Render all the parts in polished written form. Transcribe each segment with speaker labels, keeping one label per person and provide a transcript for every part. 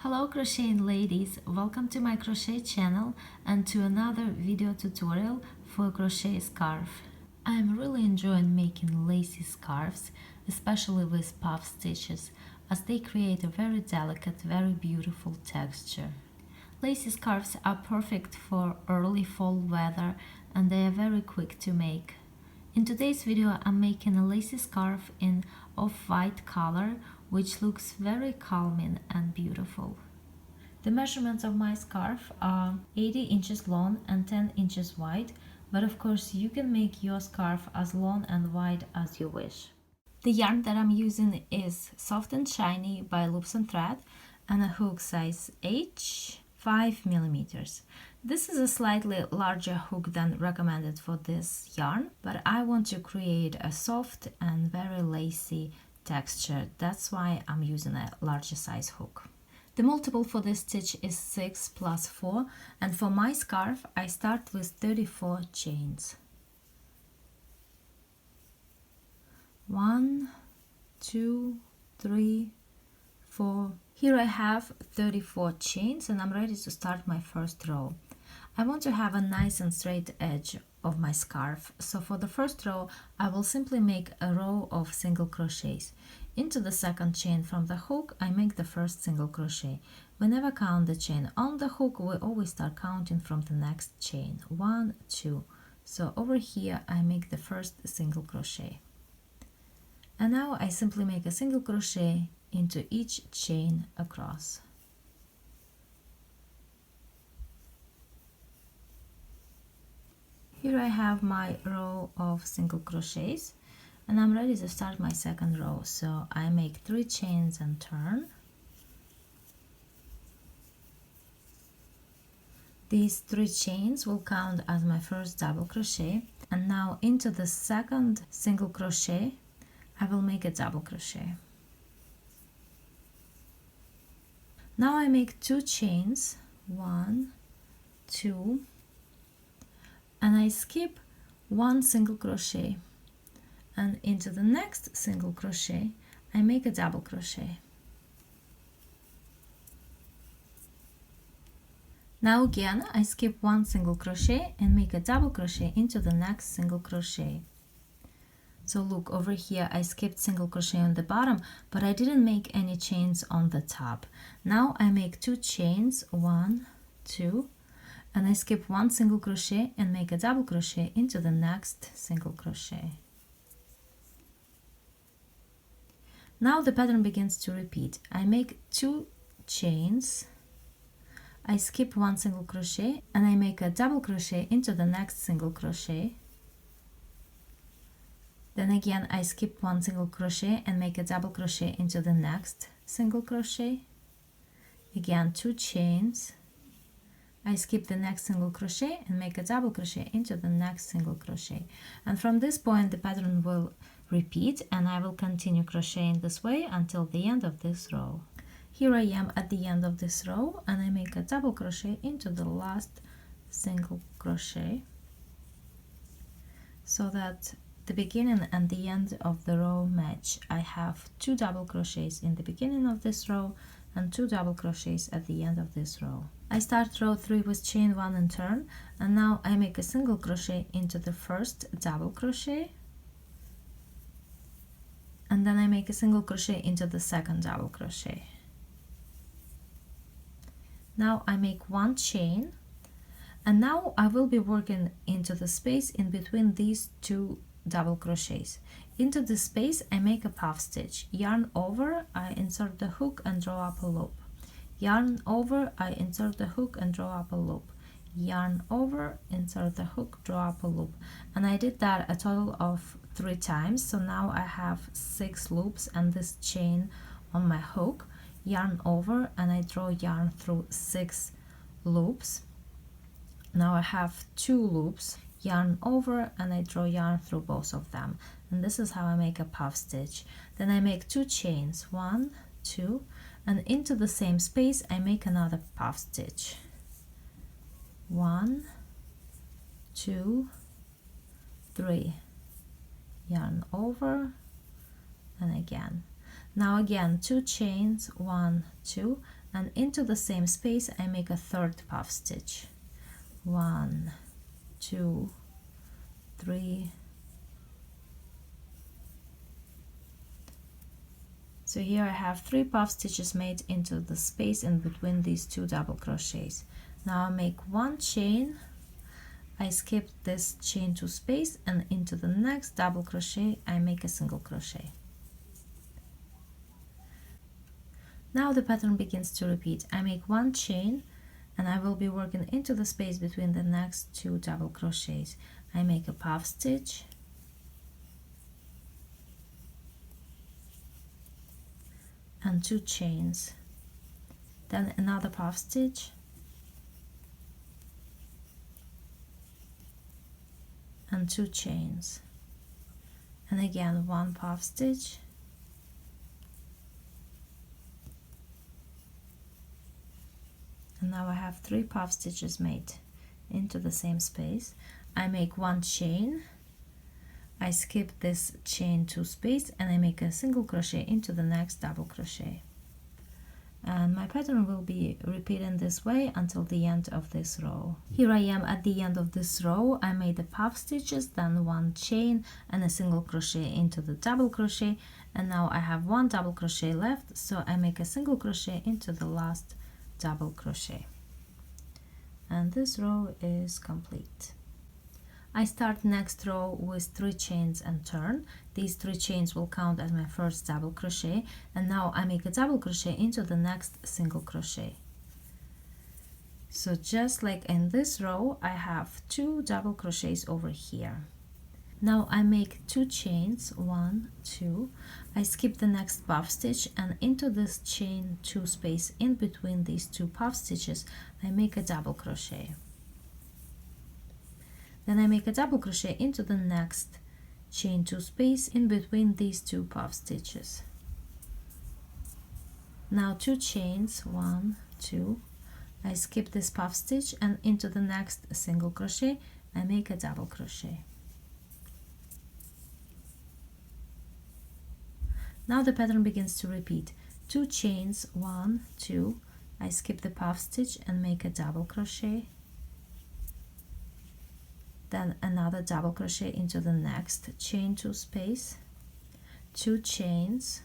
Speaker 1: Hello crocheting ladies, welcome to my crochet channel and to another video tutorial for crochet scarf. I am really enjoying making lacy scarves, especially with puff stitches, as they create a very delicate, very beautiful texture. Lacy scarves are perfect for early fall weather and they are very quick to make. In today's video I'm making a lacy scarf in off-white color, which looks very calming and beautiful. The measurements of my scarf are 80 inches long and 10 inches wide, but of course you can make your scarf as long and wide as you wish. The yarn that I'm using is Soft and Shiny by Loops and Thread and a hook size H, 5 millimeters. This is a slightly larger hook than recommended for this yarn, but I want to create a soft and very lacy texture. That's why I'm using a larger size hook. The multiple for this stitch is 6 plus 4, and for my scarf I start with 34 chains. 1, 2, 3, 4. Here I have 34 chains and I'm ready to start my first row. I want to have a nice and straight edge of my scarf, so for the first row I will simply make a row of single crochets. Into the second chain from the hook I make the first single crochet. We never count the chain on the hook, we always start counting from the next chain. 1, 2. So over here I make the first single crochet. And now I simply make a single crochet into each chain across. Here I have my row of single crochets and I'm ready to start my second row. So I make 3 chains and turn. These 3 chains will count as my first double crochet, and now into the second single crochet I will make a double crochet. Now I make 2 chains, 1, 2, and I skip 1 single crochet, and into the next single crochet I make a double crochet. Now again I skip 1 single crochet and make a double crochet into the next single crochet. So look, over here I skipped single crochet on the bottom, but I didn't make any chains on the top. Now I make 2 chains, 1, 2, and I skip 1 single crochet and make a double crochet into the next single crochet. Now the pattern begins to repeat. I make 2 chains, I skip 1 single crochet and I make a double crochet into the next single crochet. Then again I skip 1 single crochet and make a double crochet into the next single crochet. Again 2 chains, I skip the next single crochet and make a double crochet into the next single crochet. And from this point the pattern will repeat and I will continue crocheting this way until the end of this row. Here I am at the end of this row and I make a double crochet into the last single crochet, so that the beginning and the end of the row match. I have 2 double crochets in the beginning of this row and 2 double crochets at the end of this row. I start row 3 with chain 1 and turn, and now I make a single crochet into the first double crochet, and then I make a single crochet into the second double crochet. Now I make 1 chain, and now I will be working into the space in between these 2 double crochets. Into the space I make a puff stitch. Yarn over, I insert the hook and draw up a loop. Yarn over, I insert the hook and draw up a loop. Yarn over, insert the hook, draw up a loop. And I did that a total of 3 times, so now I have 6 loops and this chain on my hook. Yarn over and I draw yarn through 6 loops. Now I have 2 loops. Yarn over and I draw yarn through both of them, and this is how I make a puff stitch. Then I make 2 chains, 1, 2, and into the same space I make another puff stitch. 1, 2, 3. Yarn over and again. Now again 2 chains, 1, 2, and into the same space I make a third puff stitch. 1, 2, 3. So here I have 3 puff stitches made into the space in between these 2 double crochets. Now I make 1 chain, I skip this chain 2 space, and into the next double crochet I make a single crochet. Now the pattern begins to repeat. I make 1 chain and I will be working into the space between the next 2 double crochets. I make a puff stitch, and 2 chains, then another puff stitch, and 2 chains, and again 1 puff stitch, and now I have 3 puff stitches made into the same space. I make 1 chain, I skip this chain 2 space, and I make a single crochet into the next double crochet. And my pattern will be repeating this way until the end of this row. Here I am at the end of this row. I made the puff stitches, then 1 chain and a single crochet into the double crochet, and now I have 1 double crochet left, so I make a single crochet into the last double crochet. And this row is complete. I start next row with 3 chains and turn. These 3 chains will count as my first double crochet, and now I make a double crochet into the next single crochet. So just like in this row, I have 2 double crochets over here. Now I make 2 chains, 1, 2. I skip the next puff stitch, and into this chain 2 space in between these 2 puff stitches I make a double crochet. Then I make a double crochet into the next chain 2 space in between these 2 puff stitches. Now 2 chains, 1, 2. I skip this puff stitch, and into the next single crochet I make a double crochet. Now the pattern begins to repeat. 2 chains, 1, 2. I skip the puff stitch and make a double crochet. Then another double crochet into the next chain 2 space, 2 chains,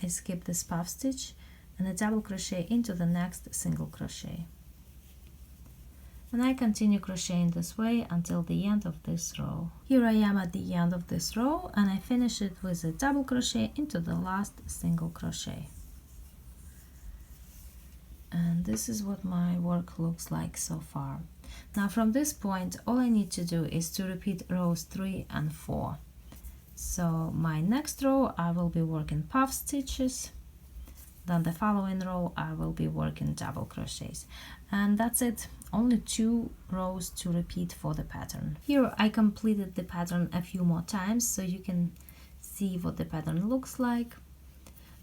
Speaker 1: I skip this puff stitch, and a double crochet into the next single crochet. And I continue crocheting this way until the end of this row. Here I am at the end of this row, and I finish it with a double crochet into the last single crochet. And this is what my work looks like so far. Now from this point, all I need to do is to repeat rows 3 and 4. So my next row I will be working puff stitches, then the following row I will be working double crochets, and that's it. Only 2 rows to repeat for the pattern. Here I completed the pattern a few more times so you can see what the pattern looks like.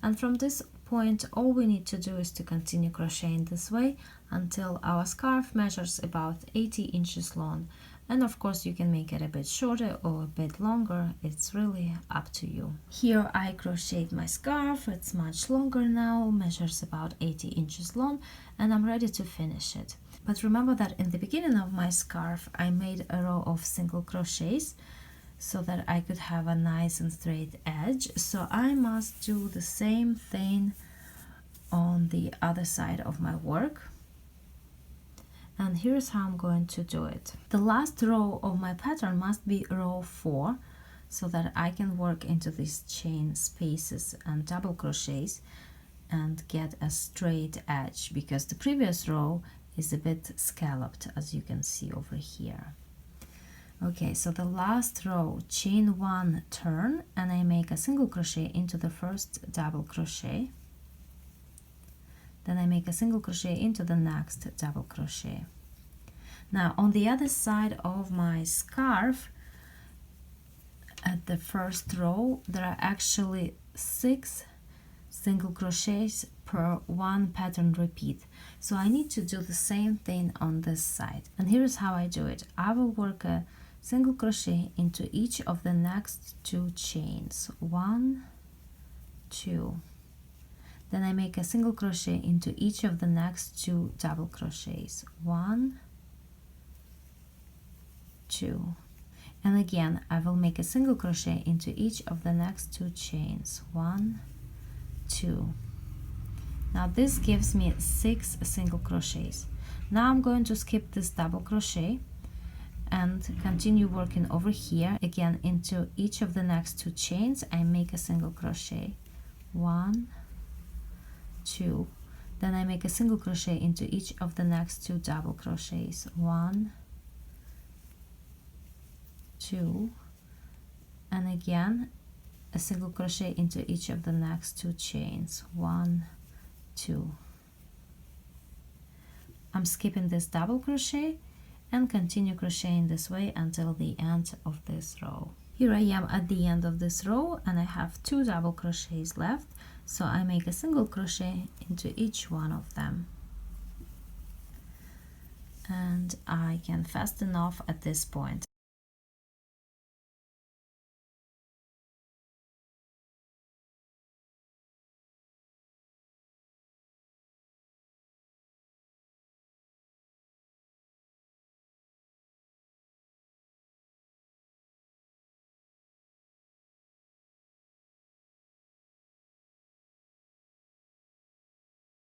Speaker 1: And from this point, all we need to do is to continue crocheting this way until our scarf measures about 80 inches long. And of course you can make it a bit shorter or a bit longer, it's really up to you. Here I crocheted my scarf, it's much longer now, measures about 80 inches long, and I'm ready to finish it. But remember that in the beginning of my scarf I made a row of single crochets so that I could have a nice and straight edge. So I must do the same thing on the other side of my work. And here's how I'm going to do it. The last row of my pattern must be row 4 so that I can work into these chain spaces and double crochets and get a straight edge, because the previous row is a bit scalloped, as you can see over here. Okay, so the last row, chain 1, turn, and I make a single crochet into the first double crochet. Then I make a single crochet into the next double crochet. Now on the other side of my scarf, at the first row, there are actually 6 single crochets per 1 pattern repeat. So I need to do the same thing on this side. And here's how I do it. I will work a single crochet into each of the next 2 chains. 1, 2. Then I make a single crochet into each of the next 2 double crochets. 1, 2, and again I will make a single crochet into each of the next 2 chains. 1, 2. Now this gives me 6 single crochets. Now I'm going to skip this double crochet and continue working over here. Again, into each of the next 2 chains I make a single crochet. 1, 2. Then I make a single crochet into each of the next 2 double crochets. 1, 2, and again a single crochet into each of the next 2 chains. 1, 2. I'm skipping this double crochet and continue crocheting this way until the end of this row. Here I am at the end of this row and I have 2 double crochets left, so I make a single crochet into each one of them. And I can fasten off at this point.